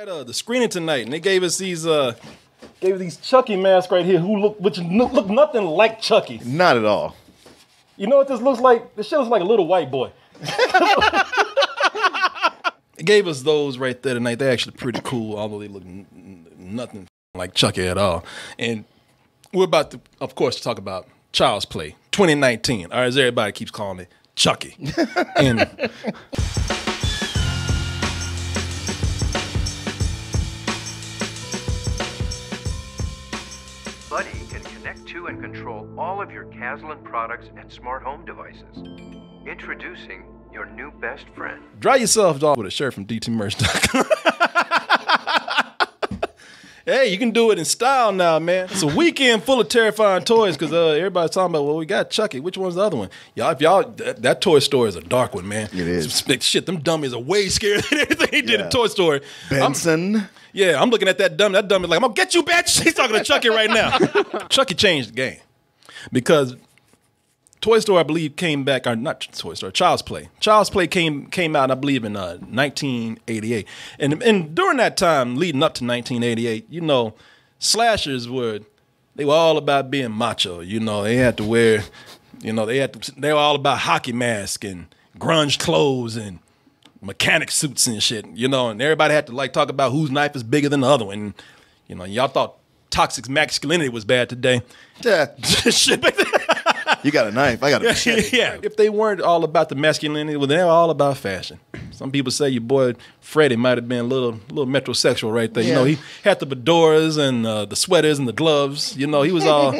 At the screening tonight, and they gave us these Chucky masks right here, which look nothing like Chucky. Not at all. You know what this looks like? This shit looks like a little white boy. They gave us those right there tonight. They're actually pretty cool, although they look nothing like Chucky at all. And we're about to, of course, talk about Child's Play 2019, or as everybody keeps calling it, Chucky. And Buddy can connect to and control all of your Caslin products and smart home devices. Introducing your new best friend. dry yourself off with a shirt from dtmerch.com. Hey, you can do it in style now, man. It's a weekend full of terrifying toys because everybody's talking about, well, we got Chucky. Which one's the other one? That toy store is a dark one, man. It is. Shit, them dummies are way scarier than anything they did in Toy Story. Benson. I'm looking at that dummy. That dummy is like, I'm going to get you, bitch. He's talking to Chucky right now. Chucky changed the game because Toy Story, I believe, came back, or not Toy Story, Child's Play. Child's Play came out, I believe, in 1988. And during that time, leading up to 1988, you know, slashers they were all about being macho. You know, they had to wear, you know, they were all about hockey masks and grunge clothes and mechanic suits and shit, you know, and everybody had to like talk about whose knife is bigger than the other one. And, you know, y'all thought toxic masculinity was bad today. Yeah. Shit. You got a knife, I got a machete. Yeah. If they weren't all about the masculinity, well, they were all about fashion. Some people say your boy Freddie might have been a little metrosexual right there. Yeah. You know, he had the fedoras and the sweaters and the gloves. You know, he was all...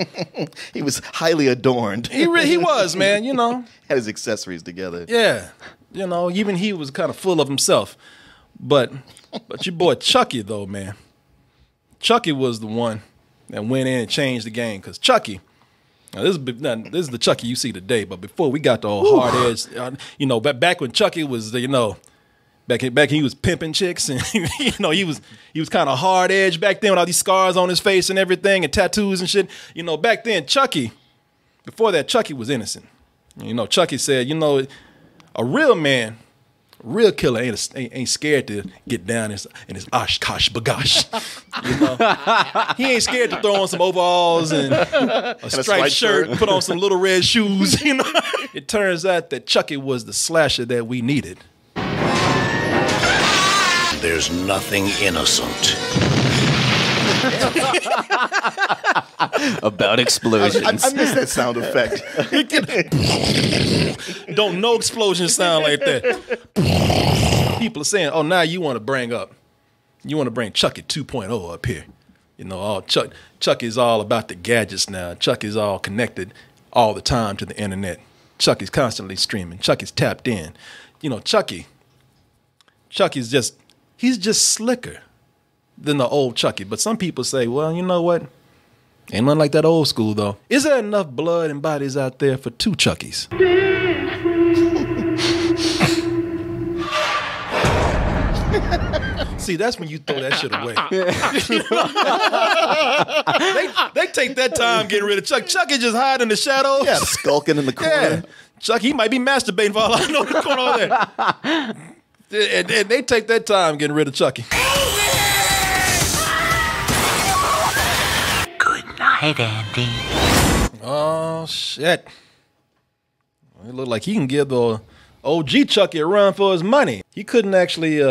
He was highly adorned. He was, man, you know. Had his accessories together. Yeah. You know, even he was kind of full of himself. But your boy Chucky, though, man. Chucky was the one that went in and changed the game. Because Chucky... Now, this is the Chucky you see today, but before we got the old hard edge, you know, back when Chucky was, you know, back he was pimping chicks, and you know, he was kind of hard edge back then with all these scars on his face and everything and tattoos and shit. You know, back then before that, Chucky was innocent. You know, Chucky said, you know, a real man. Real killer ain't scared to get down in his oshkosh bagosh. You know? He ain't scared to throw on some overalls and a striped shirt and put on some little red shoes. You know? It turns out that Chucky was the slasher that we needed. There's nothing innocent about explosions. I missed that sound effect. Don't no explosion sound like that. People are saying, oh, now you want to bring Chucky 2.0 up here. You know, Chucky's all about the gadgets now. Chucky's all connected all the time to the internet. Chucky's constantly streaming. Chucky's tapped in. You know, Chucky's just slicker than the old Chucky. But some people say, well, you know what? Ain't nothing like that old school, though. Is there enough blood and bodies out there for two Chuckies? See, that's when you throw that shit away. They take that time getting rid of Chuck. Chucky just hide in the shadows. Yeah, skulking in the corner. Yeah. Chuck, he might be masturbating for all I know what's going on there. And they take that time getting rid of Chucky. Good night, Andy. Oh, shit. It looked like he can give the OG Chucky a run for his money. He couldn't actually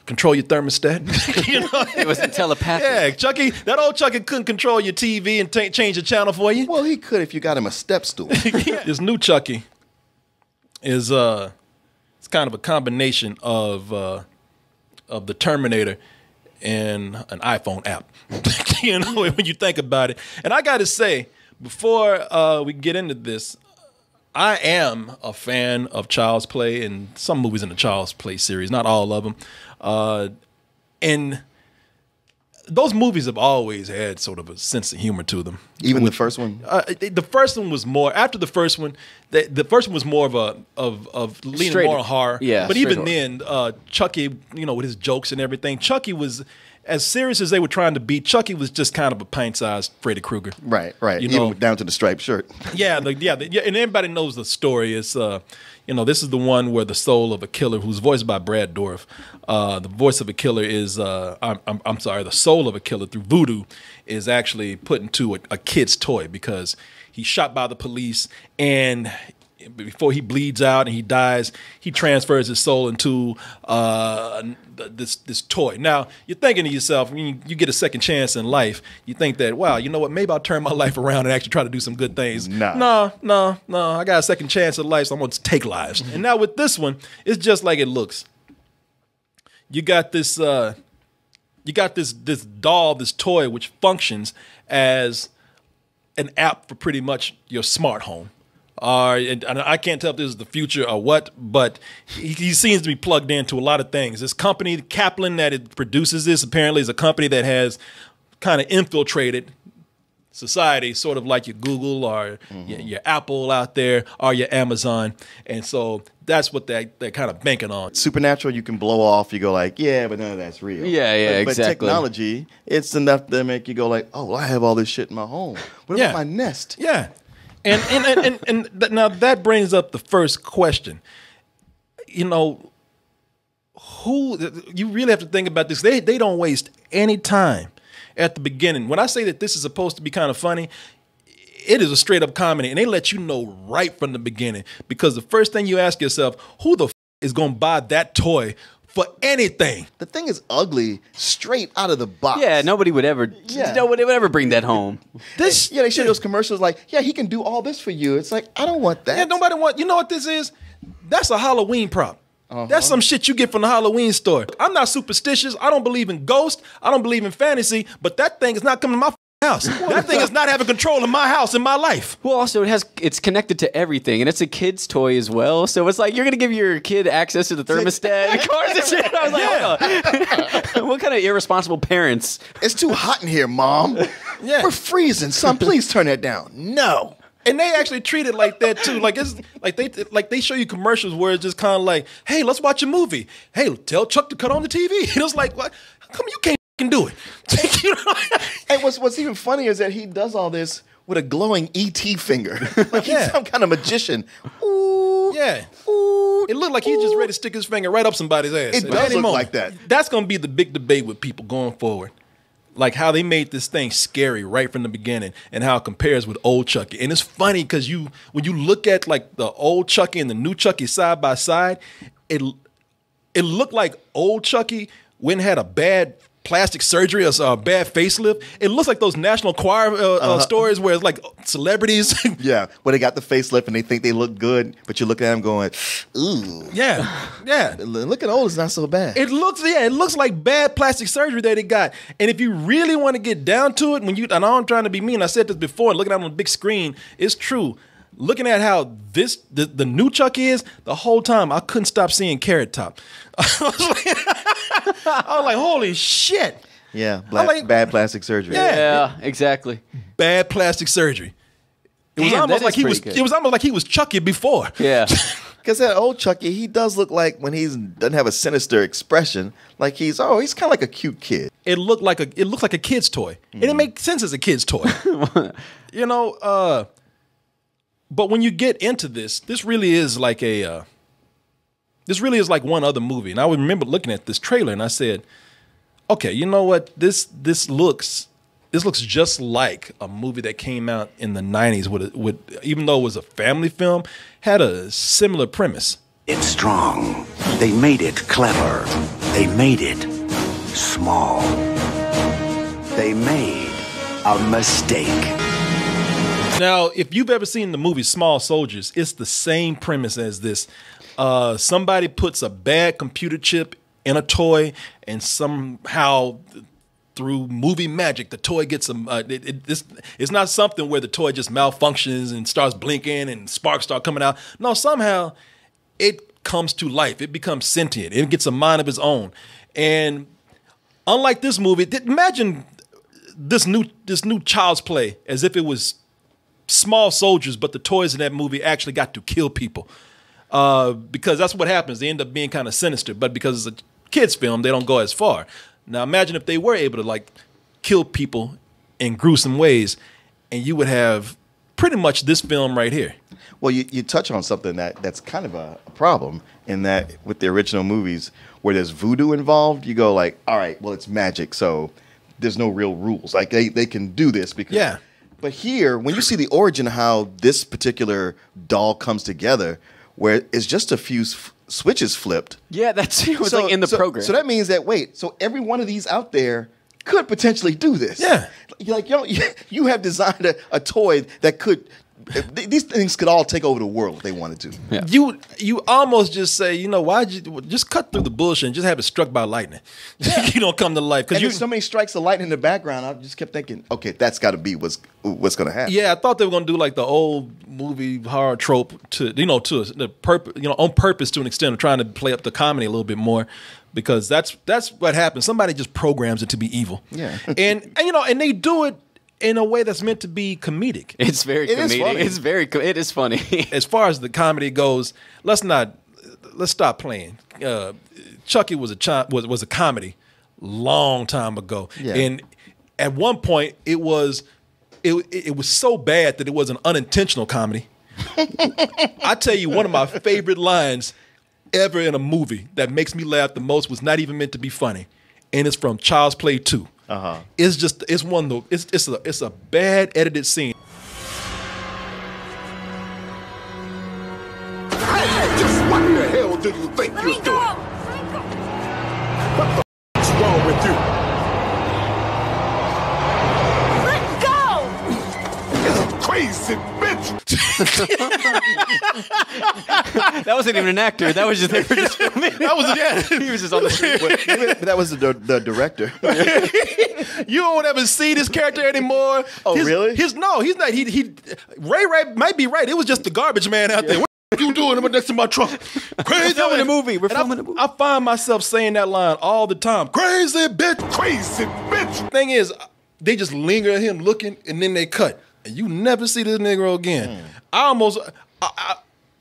control your thermostat. You know? It wasn't telepathic. Yeah, Chucky, that old Chucky couldn't control your TV and change the channel for you. Well, he could if you got him a step stool. This new Chucky is it's kind of a combination of the Terminator and an iPhone app. You know, when you think about it. And I got to say, before we get into this, I am a fan of Child's Play and some movies in the Child's Play series, not all of them. And those movies have always had sort of a sense of humor to them. Even the first one? The first one was more, after the first one, the first one was more of leaning more on horror. Yeah, but even then, Chucky, you know, with his jokes and everything, Chucky was, as serious as they were trying to be, Chucky was just kind of a pint-sized Freddy Krueger. Right. You know, Even down to the striped shirt. yeah, and everybody knows the story. It's this is the one where the soul of a killer, who's voiced by Brad Dourif. The voice of a killer is I'm sorry, the soul of a killer through voodoo is actually put into a kid's toy because he's shot by the police, and before he bleeds out and he dies, he transfers his soul into this toy. Now, you're thinking to yourself, when you get a second chance in life, you think that, wow, you know what, maybe I'll turn my life around and actually try to do some good things. No, I got a second chance in life, so I'm going to take lives. And now with this one, it's just like it looks. You got this doll, this toy, which functions as an app for pretty much your smart home. And I can't tell if this is the future or what, but he seems to be plugged into a lot of things. This company, Kaplan, that it produces this, apparently is a company that has kind of infiltrated society, sort of like your Google or your Apple out there or your Amazon. And so that's what they're kind of banking on. Supernatural, you can blow off. You go like, yeah, but none of that's real. Yeah, but exactly. Technology, it's enough to make you go like, oh, well, I have all this shit in my home. What about my nest? Yeah. And now that brings up the first question. You know, you really have to think about this. They don't waste any time at the beginning. When I say that this is supposed to be kind of funny, it is a straight up comedy, and they let you know right from the beginning, because the first thing you ask yourself, who the is going to buy that toy for anything? The thing is ugly straight out of the box. Yeah, nobody would ever bring that home. They show those commercials like, yeah, he can do all this for you. It's like, I don't want that. Yeah, nobody want. You know what this is? That's a Halloween prop. That's some shit you get from the Halloween store. I'm not superstitious. I don't believe in ghosts. I don't believe in fantasy. But that thing is not coming to my house. That thing is not having control of my house and my life. Well, also it's connected to everything, and it's a kid's toy as well. So it's like you're gonna give your kid access to the thermostat. Of course, it's shit. I was like, what kind of irresponsible parents? It's too hot in here, Mom. Yeah. We're freezing. Son, please turn that down. No. And they actually treat it like that too. Like it's like they show you commercials where it's just kind of like, hey, let's watch a movie. Hey, tell Chuck to cut on the TV. And it's like, what? How come you can't do it? You know? And what's even funnier is that he does all this with a glowing ET finger. Like he's some kind of magician. Ooh. Yeah. Ooh. It looked like he's just ready to stick his finger right up somebody's ass. It does look like that. That's going to be the big debate with people going forward. Like how they made this thing scary right from the beginning and how it compares with old Chucky. And it's funny because when you look at like the old Chucky and the new Chucky side by side, it looked like old Chucky went and had a bad plastic surgery or a bad facelift. It looks like those National Enquirer stories where it's like celebrities. Yeah, where they got the facelift and they think they look good, but you look at them going, ooh. Yeah. Looking old is not so bad. It looks like bad plastic surgery that it got. And if you really want to get down to it, and I'm trying to be mean, I said this before, looking at it on the big screen, it's true. Looking at how the new Chucky is, the whole time I couldn't stop seeing Carrot Top. I was like, holy shit. Yeah, bad plastic surgery. Yeah, exactly. Bad plastic surgery. It was almost like he was Chucky before. Yeah. Because that old Chucky, he does look like when he doesn't have a sinister expression, like he's kind of like a cute kid. It looks like a kid's toy. And it makes sense as a kid's toy. You know, but when you get into this really is like one other movie. And I remember looking at this trailer and I said, okay, you know what? This looks just like a movie that came out in the 90s with even though it was a family film, had a similar premise. It's strong. They made it clever. They made it small. They made a mistake. Now, if you've ever seen the movie Small Soldiers, it's the same premise as this. Somebody puts a bad computer chip in a toy, and somehow through movie magic, the toy gets it's not something where the toy just malfunctions and starts blinking and sparks start coming out. No, somehow it comes to life. It becomes sentient. It gets a mind of its own. And unlike this movie, imagine this new Child's Play as if it was Small Soldiers, but the toys in that movie actually got to kill people. Because that's what happens. They end up being kind of sinister, but because it's a kid's film, they don't go as far. Now imagine if they were able to like kill people in gruesome ways, and you would have pretty much this film right here. Well, you touch on something that's kind of a problem in that with the original movies where there's voodoo involved, you go like, all right, well, it's magic, so there's no real rules. Like they can do this because. Yeah. But here, when you see the origin of how this particular doll comes together, where it's just a few switches flipped. Yeah, it was like in the program. So that means that so every one of these out there could potentially do this. Yeah. Like you have designed a toy that could. These things could all take over the world if they wanted to. Yeah. You almost just say, you know, why'd you just cut through the bullshit and just have it struck by lightning? You don't come to life because there's so many strikes of lightning in the background. I just kept thinking, okay, that's got to be what's going to happen. Yeah, I thought they were going to do like the old movie horror trope to the purpose, on purpose to an extent of trying to play up the comedy a little bit more. Because that's what happens. Somebody just programs it to be evil. Yeah, and they do it in a way that's meant to be comedic. It's very comedic. It is funny. As far as the comedy goes, let's stop playing. Chucky was a comedy long time ago, and at one point it was so bad that it was an unintentional comedy. I tell you, one of my favorite lines ever in a movie that makes me laugh the most was not even meant to be funny, and it's from Child's Play 2. It's a bad edited scene. Hey, just what the hell do you think you're doing? What the f***'s wrong with you? Let go! Crazy bitch! That wasn't even an actor. That was just they were just filming. That was He was just on the street. But that was the director. You don't ever see this character anymore. Oh, really? He's not. Ray might be right. It was just the garbage man out there. What you doing? I'm next to my truck. Crazy. We're filming a movie. We're filming a movie. I find myself saying that line all the time. Crazy bitch. Crazy bitch! Thing is, they just linger at him looking, and then they cut. And you never see this Negro again. I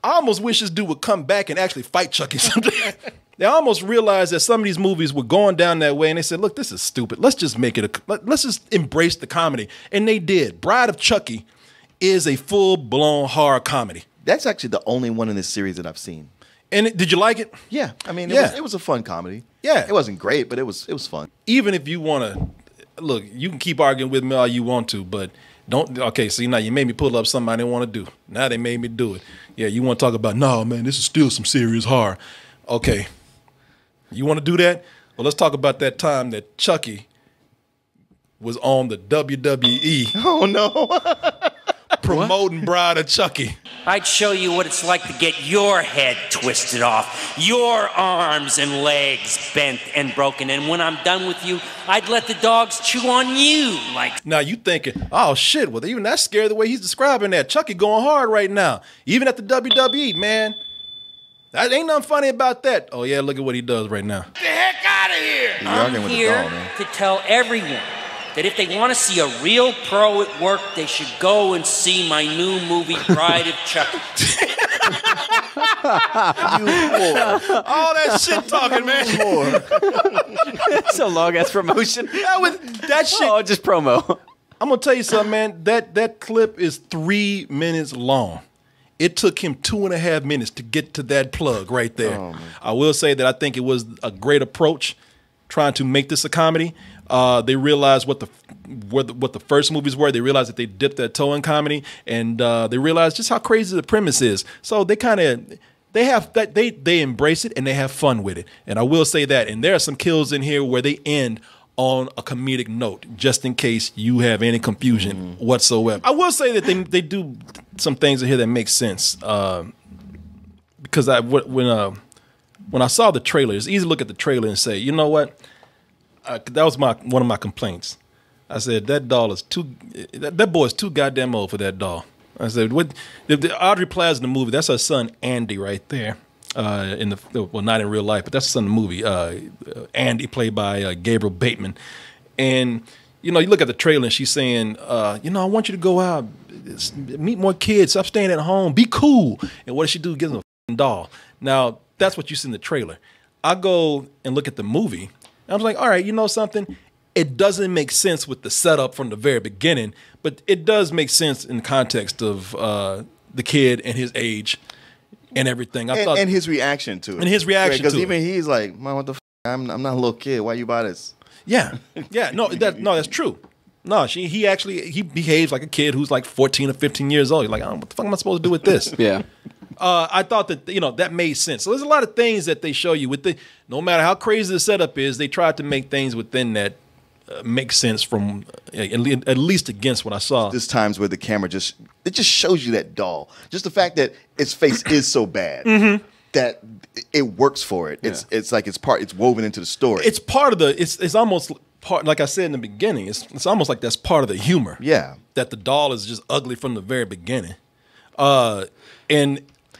almost wish this dude would come back and actually fight Chucky someday. They almost realized that some of these movies were going down that way, and they said, look, this is stupid. Let's just make it let's just embrace the comedy. And they did. Bride of Chucky is a full-blown horror comedy. That's actually the only one in this series that I've seen. And did you like it? Yeah. I mean, it was a fun comedy. Yeah. It wasn't great, but it was fun. Even if you want to, look, you can keep arguing with me all you want to, but see, now you made me pull up something I didn't want to do. Now they made me do it. Yeah, you want to talk about, no, man, this is still some serious horror. Okay. You want to do that? Well, let's talk about that time that Chucky was on the WWE. Oh, no. Promoting Bride of Chucky. I'd show you what it's like to get your head twisted off, your arms and legs bent and broken, and when I'm done with you, I'd let the dogs chew on you like... Now you thinking, oh shit, well even that's scary the way he's describing that. Chucky going hard right now. Even at the WWE, man. That ain't nothing funny about that. Oh yeah, look at what he does right now. Get the heck out of here! I'm here to tell everyone that if they want to see a real pro at work, they should go and see my new movie, Bride of Chucky. All that shit talking, man. It's a long-ass promotion. That shit. Oh, just promo. I'm going to tell you something, man. That clip is 3 minutes long. It took him 2.5 minutes to get to that plug right there. Oh, I will say that I think it was a great approach trying to make this a comedy. They realized what the first movies were. They realized that they dipped their toe in comedy, and they realized just how crazy the premise is. So they embrace it and they have fun with it. And I will say that. And there are some kills in here where they end on a comedic note, just in case you have any confusion whatsoever. I will say that they do some things in here that make sense. Because when I saw the trailer, it's easy to look at the trailer and say, you know what? That was one of my complaints. I said that boy is too goddamn old for that doll. I said, what? The Aubrey Plaza in the movie, that's her son Andy right there. Not in real life, but that's her son in the movie. Andy, played by Gabriel Bateman, and you look at the trailer and she's saying, I want you to go out, meet more kids, stop staying at home, be cool. And what does she do? Gives him a doll. Now that's what you see in the trailer. I go and look at the movie. And I was like, all right, you know something? It doesn't make sense with the setup from the very beginning, but it does make sense in the context of the kid and his age and everything. I thought, and his reaction to it. And his reaction to it. Because even he's like, man, what the f***? I'm not a little kid. Why you buy this? Yeah. Yeah. No, that's true. No, he behaves like a kid who's like 14 or 15 years old. You're like, what the fuck am I supposed to do with this? Yeah. I thought that, that made sense. So there's a lot of things that they show you no matter how crazy the setup is, they tried to make things within that make sense from at least against what I saw. There's times where the camera just shows you that doll. Just the fact that its face is so bad that it works for it. It's like it's woven into the story. It's part of it's almost part, like I said in the beginning, it's almost like that's part of the humor. Yeah. That the doll is just ugly from the very beginning. And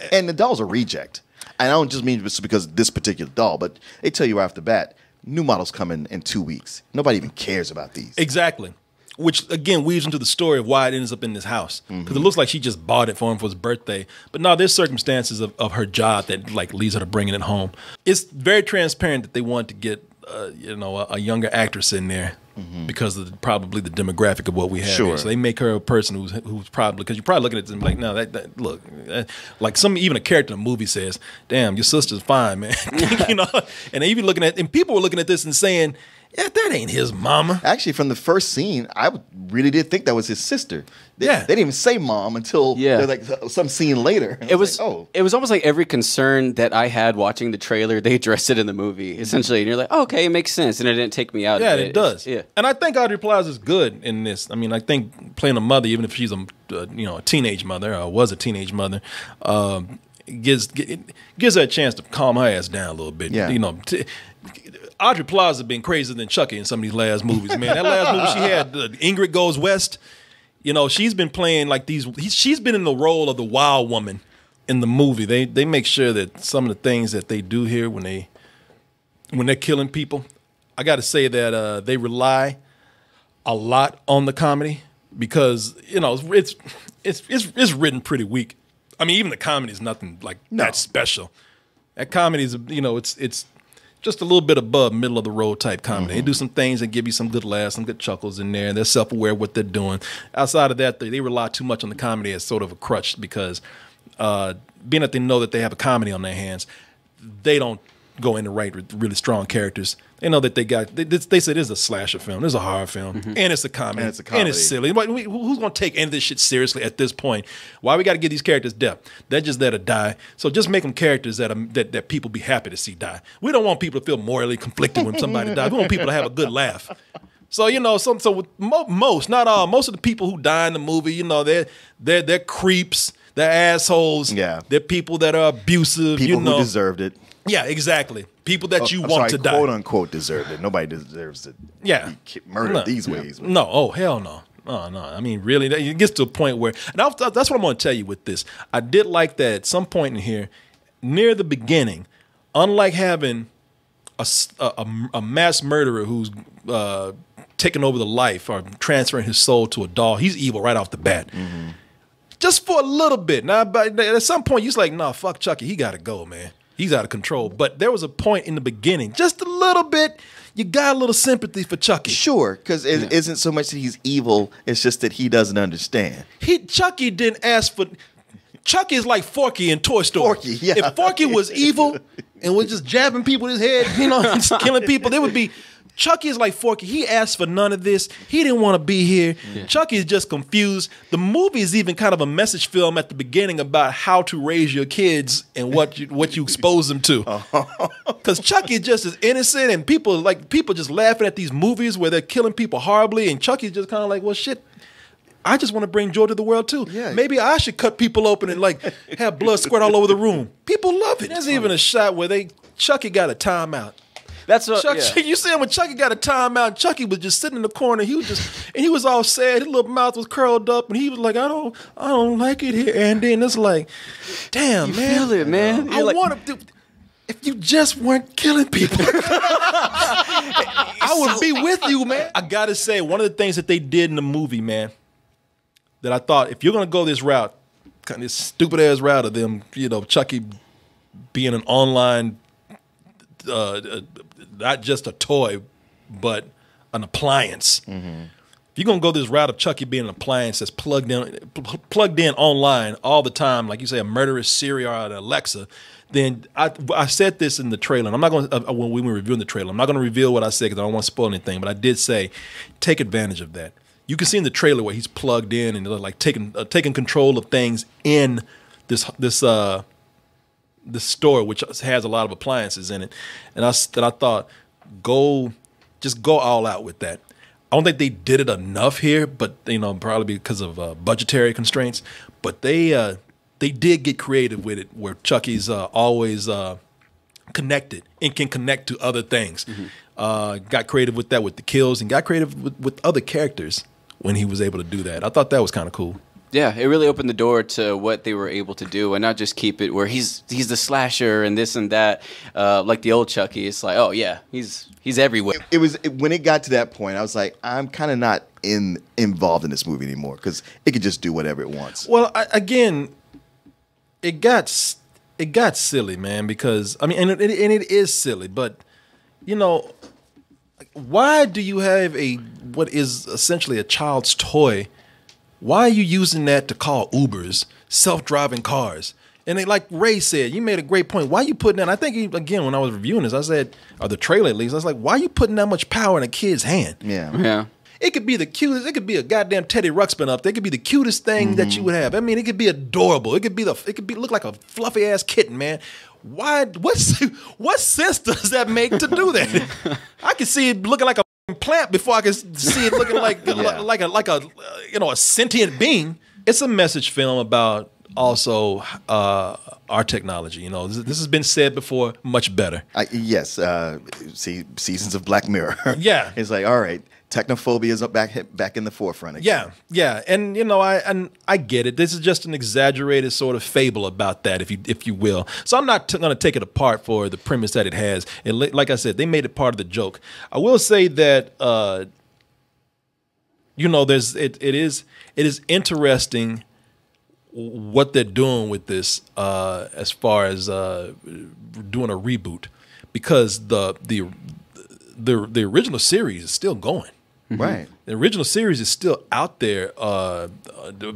the doll's a reject. And I don't just mean just because of this particular doll, but they tell you right off the bat, new models coming in 2 weeks. Nobody even cares about these. Exactly. Which, again, weaves into the story of why it ends up in this house. Because it looks like she just bought it for him for his birthday. But no, there's circumstances of her job that like leads her to bringing it home. It's very transparent that they want to get a younger actress in there because of probably the demographic of what we have. Sure. Here. So they make her a person who's probably, because you're probably looking at them like, no, look, like even a character in a movie says, damn, your sister's fine, man. And they even looking at, and people were looking at this and saying, yeah, that ain't his mama. Actually, from the first scene, I really did think that was his sister. They didn't even say mom until like some scene later. It was almost like every concern that I had watching the trailer, they addressed it in the movie, essentially. And you're like, oh, okay, it makes sense. And it didn't take me out of it. Yeah, it does. Yeah. And I think Aubrey Plaza is good in this. I mean, I think playing a mother, even if she's a teenage mother or was a teenage mother, gives her a chance to calm her ass down a little bit. Yeah. Aubrey Plaza been crazier than Chucky in some of these last movies, man. That last movie she had, Ingrid Goes West, she's been playing like she's been in the role of the wild woman in the movie. They make sure that some of the things that they do here when they're killing people, I got to say that they rely a lot on the comedy because, it's written pretty weak. I mean, even the comedy is nothing like that special. That comedy is, it's just a little bit above middle of the road type comedy. They do some things that give you some good laughs, some good chuckles in there. They're self-aware of what they're doing. Outside of that, they rely too much on the comedy as sort of a crutch because being that they know that they have a comedy on their hands, they don't go in to write really strong characters. They know that they said it's a slasher film, it's a horror film, and it's a comedy, and it's silly. Who's going to take any of this shit seriously at this point? Why we got to give these characters depth? They're just there to die. So just make them characters that people be happy to see die. We don't want people to feel morally conflicted when somebody dies. We want people to have a good laugh. So so with most, not all, most of the people who die in the movie, they're creeps, they're assholes, they're people that are abusive, people who deserved it. Yeah, exactly. People that you want to die. Quote unquote deserved it. Nobody deserves to be murdered these ways. No, oh hell no. Oh no. I mean, really, it gets to a point where, and that's what I'm going to tell you with this. I did like that at some point in here, near the beginning, unlike having a mass murderer who's taking over the life or transferring his soul to a doll, he's evil right off the bat. Just for a little bit. Now, but at some point, you're like, nah, fuck Chucky. He got to go, man. He's out of control. But there was a point in the beginning, just a little bit, you got a little sympathy for Chucky. Sure, because it isn't so much that he's evil, it's just that he doesn't understand. Chucky didn't ask for... Chucky is like Forky in Toy Story. Forky, yeah. If Forky was evil and was just jabbing people in his head, just killing people, there would be... Chucky is like Forky. He asked for none of this. He didn't want to be here. Yeah. Chucky is just confused. The movie is even kind of a message film at the beginning about how to raise your kids and what you expose them to. Because Chucky is just as innocent, and people just laughing at these movies where they're killing people horribly, and Chucky's just kind of like, well, shit. I just want to bring joy to the world too. Yeah. Maybe I should cut people open and have blood squirt all over the room. People love it. There's even a shot where Chucky got a timeout. That's what you see him when Chucky got a timeout. Chucky was just sitting in the corner. He was all sad. His little mouth was curled up, and he was like, "I don't like it here." And then it's like, "Damn, you feel it, man. I want to. If you just weren't killing people, I would be with you, man." I gotta say, one of the things that they did in the movie, man, that I thought, if you're gonna go this route, kind of this stupid ass route of them, Chucky being an online not just a toy, but an appliance. If you're gonna go this route of Chucky being an appliance that's plugged in online all the time, like you say, a murderous Siri or an Alexa, then I said this in the trailer. And I'm not going to when we were reviewing the trailer. I'm not going to reveal what I said because I don't want to spoil anything. But I did say, take advantage of that. You can see in the trailer where he's plugged in and like taking control of things in this store, which has a lot of appliances in it. And I thought, just go all out with that. I don't think they did it enough here, but probably because of budgetary constraints. But they did get creative with it, where Chucky's always connected and can connect to other things. Got creative with that with the kills, and got creative with other characters when he was able to do that. I thought that was kind of cool. Yeah, it really opened the door to what they were able to do, and not just keep it where he's the slasher and this and that, like the old Chucky. It's like, oh yeah, he's everywhere. It was when it got to that point, I was like, I'm kind of not involved in this movie anymore because it could just do whatever it wants. Well, again, it got silly, man. Because I mean, and it is silly, but why do you have what is essentially a child's toy? Why are you using that to call Ubers, self-driving cars? And like Ray said, you made a great point. Why are you putting that? I think, again, when I was reviewing this, I said, or the trailer at least, I was like, why are you putting that much power in a kid's hand? Yeah. It could be the cutest. It could be a goddamn Teddy Ruxpin up there. It could be the cutest thing that you would have. I mean, it could be adorable. It could look like a fluffy ass kitten, man. Why? What sense does that make to do that? I can see it looking like a plant before I can see it looking like a sentient being. It's a message film about also our technology. This has been said before, much better. Yes, see seasons of Black Mirror. Yeah, it's like, all right, technophobia is back in the forefront again. Yeah, and I get it. This is just an exaggerated sort of fable about that, if you will. So I'm not going to take it apart for the premise that it has. And like I said, they made it part of the joke. I will say that it is interesting what they're doing with this as far as doing a reboot, because the original series is still going. Right. The original series is still out there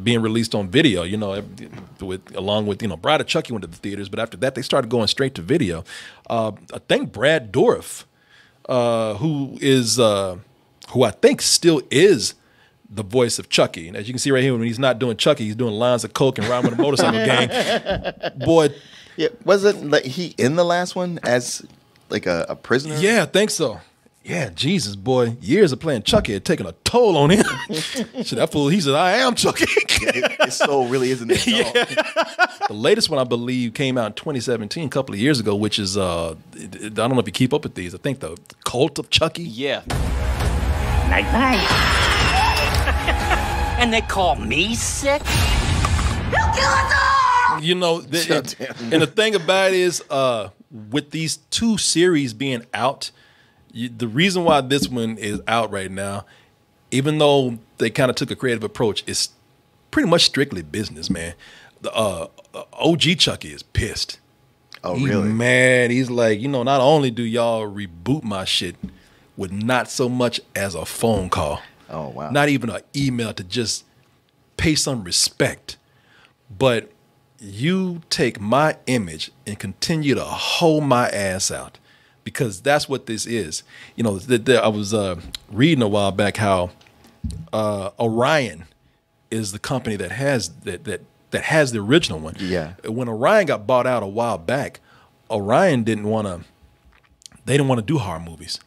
being released on video, along with, Bride of Chucky went to the theaters, but after that they started going straight to video. I think Brad Dourif, who I think still is the voice of Chucky. And as you can see right here, when he's not doing Chucky, he's doing lines of coke and riding with a motorcycle gang. Boy. Yeah, wasn't like he in the last one as like a prisoner? Yeah, I think so. Yeah, Jesus, boy. Years of playing Chucky had taken a toll on him. So that fool, he said, I am Chucky. His soul really isn't it. Yeah. The latest one, I believe, came out in 2017, a couple of years ago, which is, I don't know if you keep up with these. I think the Cult of Chucky. Yeah. Night-night. And they call me sick? He'll kill us all! And the thing about it is, with these two series being out, the reason why this one is out right now, even though they kind of took a creative approach, is pretty much strictly business, man. The OG Chucky is pissed. Oh, He's really? mad. He's like, not only do y'all reboot my shit with not so much as a phone call. Oh, wow. Not even an email to just pay some respect, but you take my image and continue to hold my ass out, because that's what this is. I was reading a while back how Orion is the company that has that has the original one. Yeah. When Orion got bought out a while back, Orion didn't want to do horror movies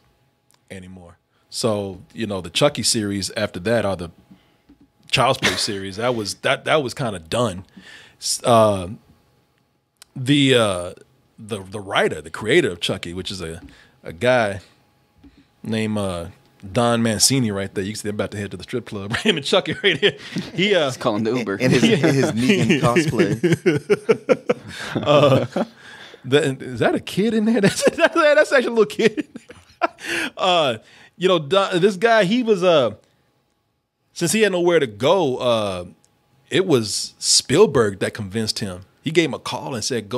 anymore. So the Chucky series after that, or the Child's Play series, that was kind of done. The writer, the creator of Chucky, which is a guy named Don Mancini right there. You can see they're about to head to the strip club. Him and Chucky right here. He's calling the Uber. In his Negan cosplay. Is that a kid in there? That's actually a little kid. This guy, he was since he had nowhere to go, it was Spielberg that convinced him He gave him a call and said,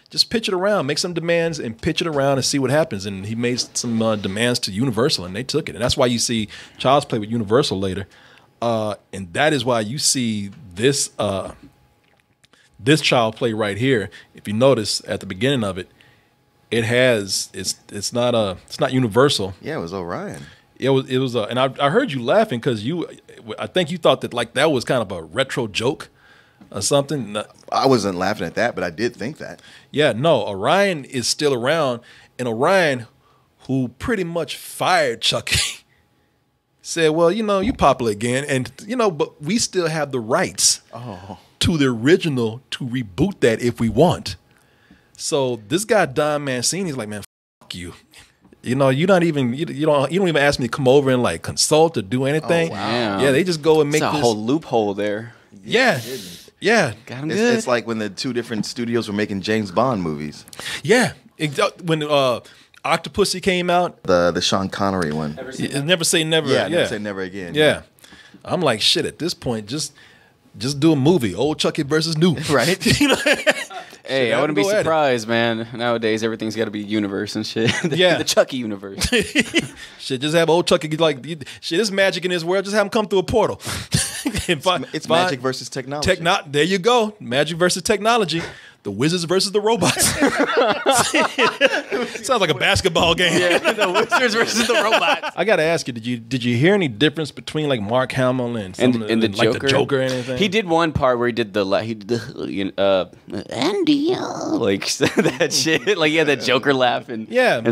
just pitch it around, make some demands and pitch it around and see what happens. And he made some demands to Universal and they took it. And that's why you see Child's Play with Universal later. And that is why you see this Child Play right here. If you notice at the beginning of it, it's not Universal. Yeah, it was Orion. It was and I heard you laughing because I think you thought that was kind of a retro joke or something. I wasn't laughing at that, but I did think that. Yeah, no, Orion is still around, and Orion, who pretty much fired Chucky, said, well, you popular again, and but we still have the rights to the original to reboot that if we want. So this guy Don Mancini's like, man, fuck you. You don't even ask me to come over and like consult or do anything. Oh, wow. Yeah, they just go and make a whole loophole there. Yeah. Yeah. Got him good. It's like when the two different studios were making James Bond movies. Yeah. When Octopussy came out. The Sean Connery one. Never Say Never. Yeah, Never Say Never Again. Yeah. I'm like, shit, at this point, just do a movie. Old Chucky versus new. Right? Hey, I wouldn't be surprised, man. Nowadays, everything's got to be universe and shit. The Chucky universe. Shit, just have old Chucky like, shit, there's magic in this world. Just have him come through a portal. It's magic versus technology. There you go. Magic versus technology. The wizards versus the robots. Sounds like a basketball game. Yeah, the wizards versus the robots. I gotta ask you, did you hear any difference between like Mark Hamill and the Joker? Like the Joker or anything? He did one part where he did Andy, like that shit. Like he had that Joker laugh and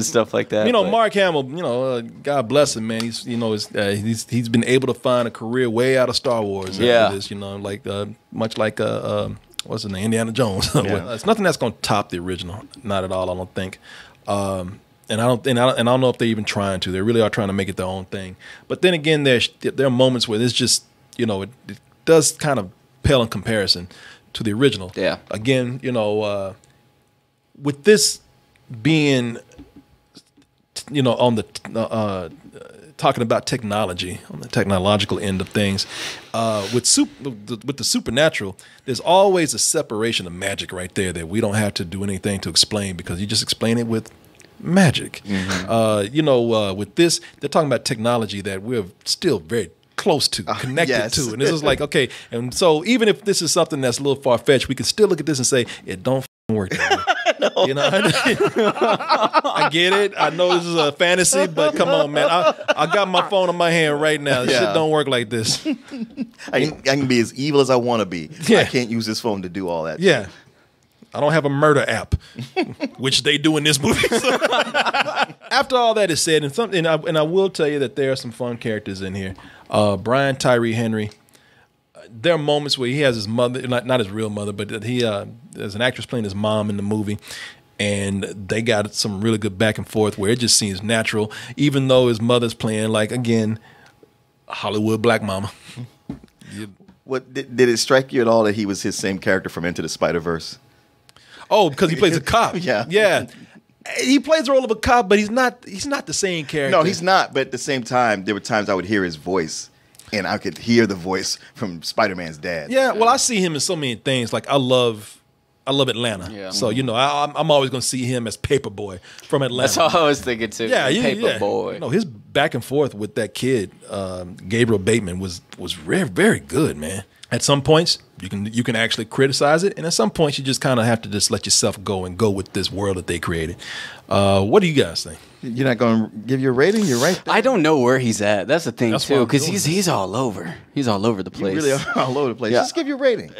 stuff like that. Mark Hamill, God bless him, man. He's been able to find a career way out of Star Wars. After this, much like what's his name, Indiana Jones. It's nothing that's going to top the original, not at all. I don't think, and I don't know if they're even trying to. They really are trying to make it their own thing. But then again, there are moments where it's just it does kind of pale in comparison to the original. Yeah. Again, with this being, on the talking about technology, on the technological end of things, with the supernatural, there's always a separation of magic right there that we don't have to do anything to explain because you just explain it with magic. Mm-hmm. With this, they're talking about technology that we're still very close to, connected to. And this is like, okay, and so even if this is something that's a little far-fetched, we can still look at this and say, it don't work that way. No. I get it. I know this is a fantasy, but come on, man. I got my phone in my hand right now. Shit don't work like this. I can be as evil as I want to be. Yeah. I can't use this phone to do all that. Yeah. I don't have a murder app, which they do in this movie. After all that is said, and I will tell you that there are some fun characters in here. Brian Tyree Henry. There are moments where he has his mother, not his real mother, but there's an actress playing his mom in the movie, and they got some really good back and forth where it just seems natural, even though his mother's playing, like, again, Hollywood black mama. What did it strike you at all that he was his same character from Into the Spider-Verse? Oh, because he plays a cop. Yeah. He plays the role of a cop, but he's not the same character. No, he's not. But at the same time, there were times I would hear his voice, and I could hear the voice from Spider-Man's dad. Yeah, well, I see him in so many things. Like I love Atlanta. Yeah. So I'm always going to see him as Paperboy from Atlanta. That's all I was thinking too. Yeah, Paperboy. His back and forth with that kid, Gabriel Bateman, was very, very good, man. At some points, you can actually criticize it, and at some points, you just kind of have to just let yourself go and go with this world that they created. What do you guys think? You're not going to give your rating? You're right there. I don't know where he's at. That's the thing, too, because he's all over. He's all over the place. You really are all over the place. Yeah. Just give your rating.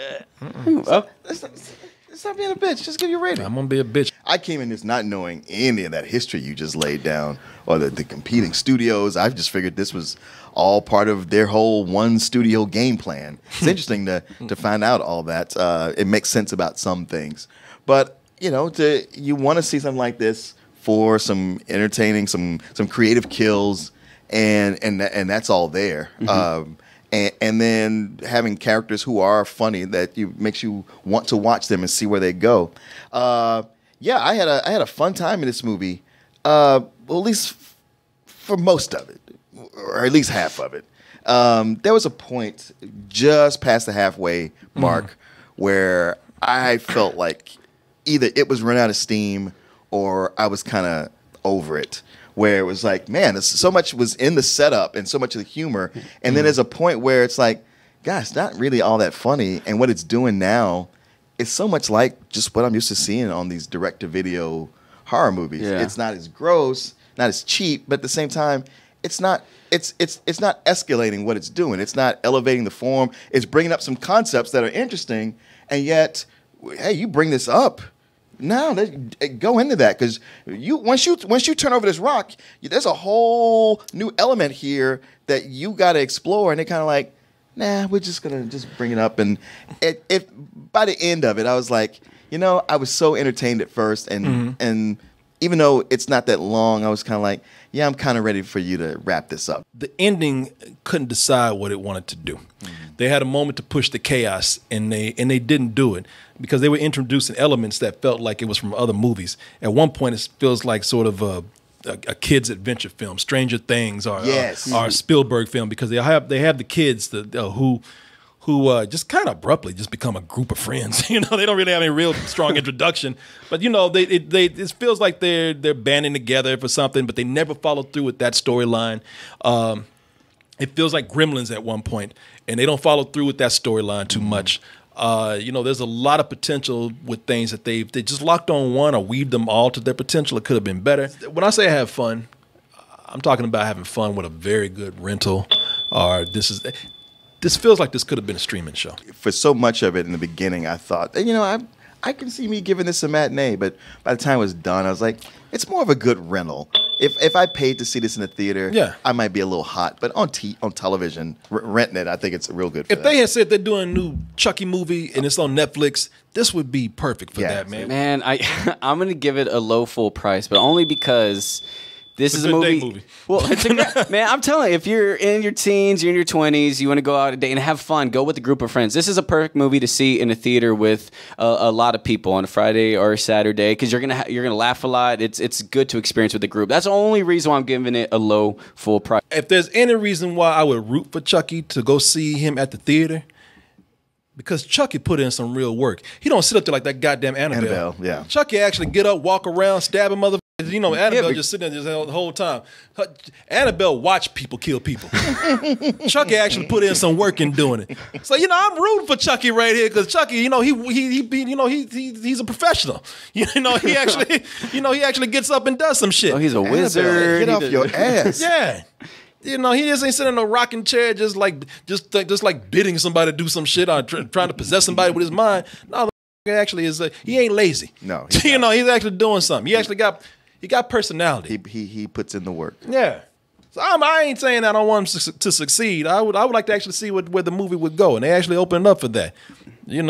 Stop being a bitch. Just give your rating. I'm going to be a bitch. I came in this not knowing any of that history you just laid down or the competing studios. I just figured this was all part of their whole one studio game plan. It's interesting to find out all that. It makes sense about some things. But, you want to see something like this for some entertaining, some creative kills, and that's all there. Mm-hmm. And then having characters who are funny that makes you want to watch them and see where they go. I had a fun time in this movie. Well, at least for most of it, or at least half of it. There was a point just past the halfway mark where I felt like either it was run out of steam or I was kind of over it. Where it was like, man, so much was in the setup and so much of the humor. And then there's a point where it's like, gosh, it's not really all that funny. And what it's doing now is so much like just what I'm used to seeing on these direct-to-video horror movies. Yeah. It's not as gross, not as cheap, but at the same time, it's not escalating what it's doing. It's not elevating the form. It's bringing up some concepts that are interesting. And yet, hey, you bring this up. No, go into that because once you turn over this rock, there's a whole new element here that you got to explore, and they're kind of like, nah, we're just gonna bring it up. And it by the end of it, I was like, I was so entertained at first, and even though it's not that long, I was kind of like, yeah, I'm kind of ready for you to wrap this up. The ending couldn't decide what it wanted to do. They had a moment to push the chaos, and they didn't do it because they were introducing elements that felt like it was from other movies. At one point, it feels like sort of a kid's adventure film, Stranger Things, or a Spielberg film, because they have the kids who just kind of abruptly just become a group of friends. They don't really have any real strong introduction, but it feels like they're banding together for something, but they never follow through with that storyline. It feels like Gremlins at one point, and they don't follow through with that storyline too much. There's a lot of potential with things that they just locked on one or weaved them all to their potential. It could have been better. When I say I have fun, I'm talking about having fun with a very good rental, or this feels like this could have been a streaming show. For so much of it in the beginning, I thought, I can see me giving this a matinee, but by the time it was done, I was like, it's more of a good rental. If I paid to see this in the theater, I might be a little hot, but on television, renting it, I think it's real good for If they had said they're doing a new Chucky movie and it's on Netflix, this would be perfect for that, man. Man, I'm going to give it a low full price, but only because this is a movie. Well, man, I'm telling you, if you're in your teens, you're in your 20s, you want to go out a day and have fun, go with a group of friends. This is a perfect movie to see in a theater with a lot of people on a Friday or a Saturday because you're gonna laugh a lot. It's good to experience with a group. That's the only reason why I'm giving it a low full price. If there's any reason why I would root for Chucky to go see him at the theater, because Chucky put in some real work. He don't sit up there like that goddamn Annabelle. Yeah. Chucky actually get up, walk around, stab a mother. Annabelle just sitting there just the whole time. Annabelle watched people kill people. Chucky actually put in some work in doing it. So I'm rooting for Chucky right here because Chucky, he's a professional. He actually gets up and does some shit. Oh, he's a wizard. Get off your ass. Yeah. He just ain't sitting in a rocking chair just like bidding somebody to do some shit or trying to possess somebody with his mind. No, actually is he ain't lazy. No, he's actually doing something. He got personality. He puts in the work. Yeah. So I ain't saying I don't want him to succeed. I would like to actually see where the movie would go, and they actually opened up for that. These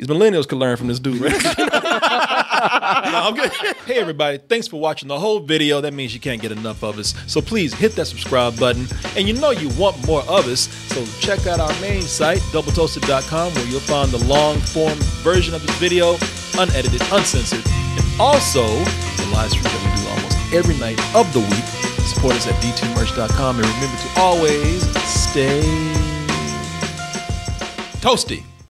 millennials could learn from this dude, right? No, I'm good. Hey everybody, thanks for watching the whole video. That means you can't get enough of us. So please hit that subscribe button. And you want more of us. So check out our main site, doubletoasted.com, where you'll find the long form version of this video, unedited, uncensored, and also the live stream that we do almost every night of the week. Support us at d2merch.com, and remember to always stay toasty.